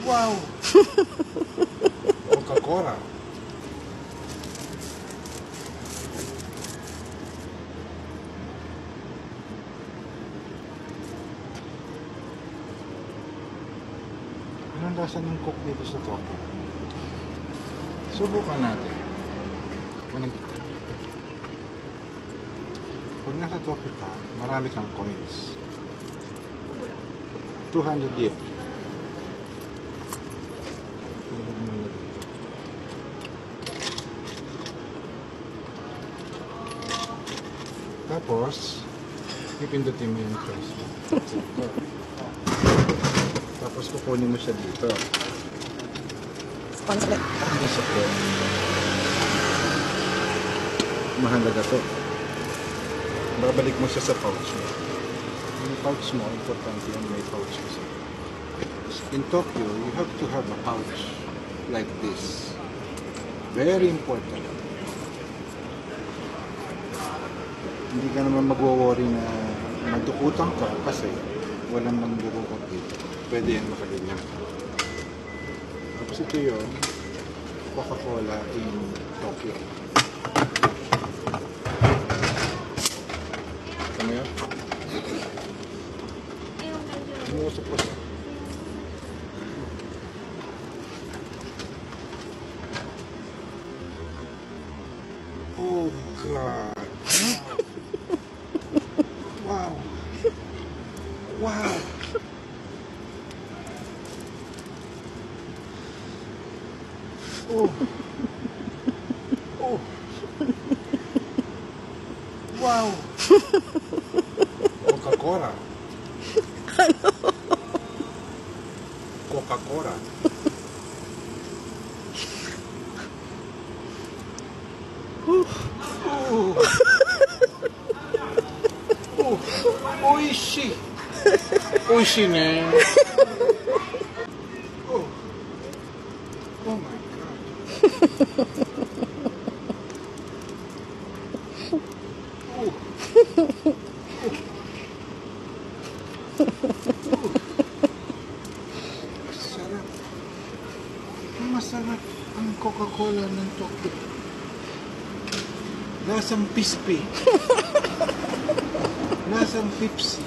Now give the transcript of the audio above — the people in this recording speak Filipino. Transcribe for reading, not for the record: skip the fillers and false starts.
Wow! Coca-Cola. Anong lasa ng Coke dito sa Tokyo? Subukan natin. Pag nasa Tokyo ka, marami kang coins. 200 yen. Tapos, pipindutin mo yung price mo. Tapos kukunin mo siya dito. Sponsor. Ang sakit. Mahalaga to. Babalik mo siya sa pouch mo. Yung pouch mo, importante yung may pouch kasi. In Tokyo, you have to have a pouch like this. Very important. Hindi ka naman magwo-worry na magdukutan ka kasi walang magdukot dito. Pwede yan makaganyan. Tapos ito yun, Coca-Cola in Tokyo. Ano yun? Umuusap ko siya. Oh God! Wow! Wow! Oh! Oh! Wow! Coca-Cola. Coca-Cola. Oh! Oh! Oishi! Oishi ne. Oh! Oh my God! Oh! Sarap. Masarap ang Coca-Cola ng Tokyo. Lasang pispi. Lasang Pepsi.